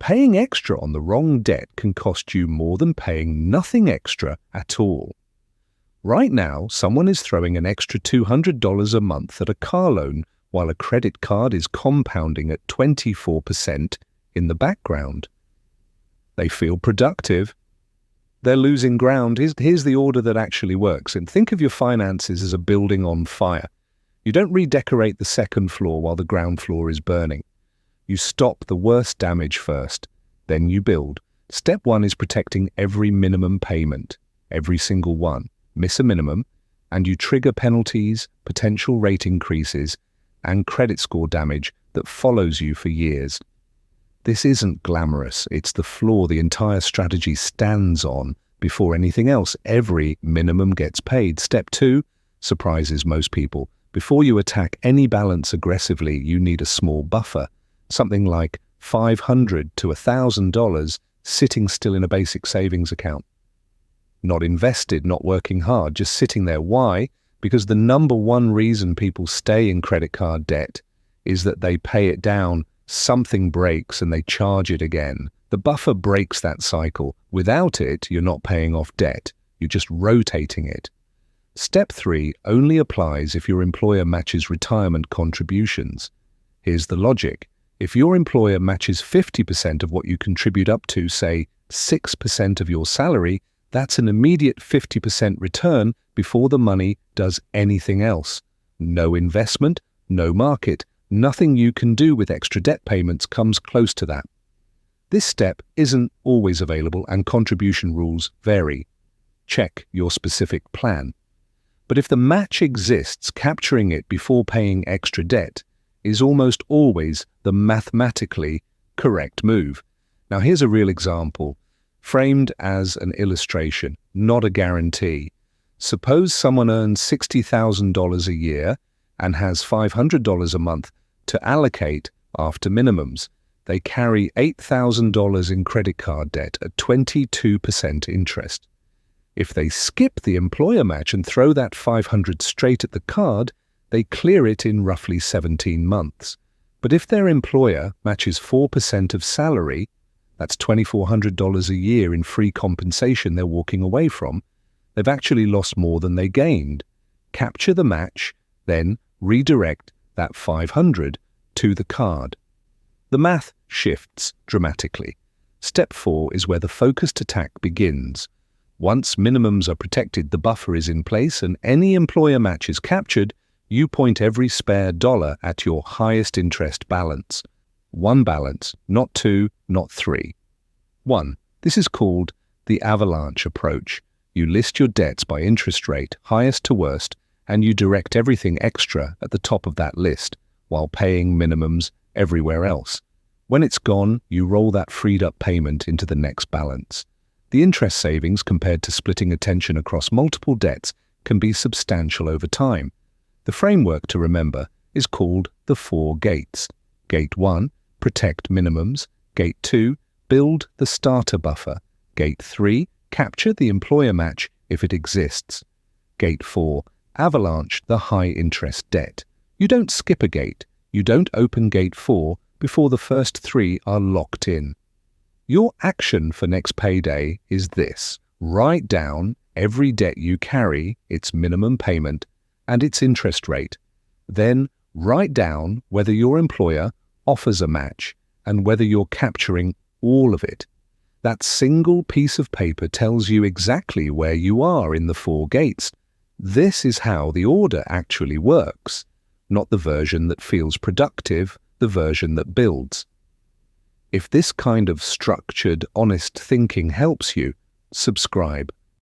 Paying extra on the wrong debt can cost you more than paying nothing extra at all. Right now, someone is throwing an extra $200 a month at a car loan while a credit card is compounding at 24% in the background. They feel productive. They're losing ground. Here's the order that actually works. And think of your finances as a building on fire. You don't redecorate the second floor while the ground floor is burning. You stop the worst damage first, then you build. Step 1 is protecting every minimum payment, every single one. Miss a minimum, and you trigger penalties, potential rate increases, and credit score damage that follows you for years. This isn't glamorous. It's the floor the entire strategy stands on. Before anything else, every minimum gets paid. Step 2 surprises most people. Before you attack any balance aggressively, you need a small buffer. Something like $500 to $1,000 sitting still in a basic savings account. Not invested, not working hard, just sitting there. Why? Because the number one reason people stay in credit card debt is that they pay it down, something breaks, and they charge it again. The buffer breaks that cycle. Without it, you're not paying off debt. You're just rotating it. Step 3 only applies if your employer matches retirement contributions. Here's the logic. If your employer matches 50% of what you contribute up to, say, 6% of your salary, that's an immediate 50% return before the money does anything else. No investment, no market, nothing you can do with extra debt payments comes close to that. This step isn't always available and contribution rules vary. Check your specific plan. But if the match exists, capturing it before paying extra debt is almost always the mathematically correct move. Now here's a real example, framed as an illustration, not a guarantee. Suppose someone earns $60,000 a year and has $500 a month to allocate after minimums. They carry $8,000 in credit card debt at 22% interest. If they skip the employer match and throw that $500 straight at the card, they clear it in roughly 17 months. But if their employer matches 4% of salary, that's $2,400 a year in free compensation they're walking away from, they've actually lost more than they gained. Capture the match, then redirect that $500 to the card. The math shifts dramatically. Step 4 is where the focused attack begins. Once minimums are protected, the buffer is in place, and any employer match is captured, you point every spare dollar at your highest interest balance. One balance, not two, not three. 1. This is called the avalanche approach. You list your debts by interest rate, highest to worst, and you direct everything extra at the top of that list, while paying minimums everywhere else. When it's gone, you roll that freed up payment into the next balance. The interest savings compared to splitting attention across multiple debts can be substantial over time. The framework to remember is called the 4 gates. Gate 1, protect minimums. Gate 2, build the starter buffer. Gate 3, capture the employer match if it exists. Gate 4, avalanche the high interest debt. You don't skip a gate. You don't open gate 4 before the first 3 are locked in. Your action for next payday is this. Write down every debt you carry, its minimum payment, and its interest rate. Then write down whether your employer offers a match and whether you're capturing all of it. That single piece of paper tells you exactly where you are in the 4 gates. This is how the order actually works, not the version that feels productive, the version that builds. If this kind of structured, honest thinking helps you, subscribe.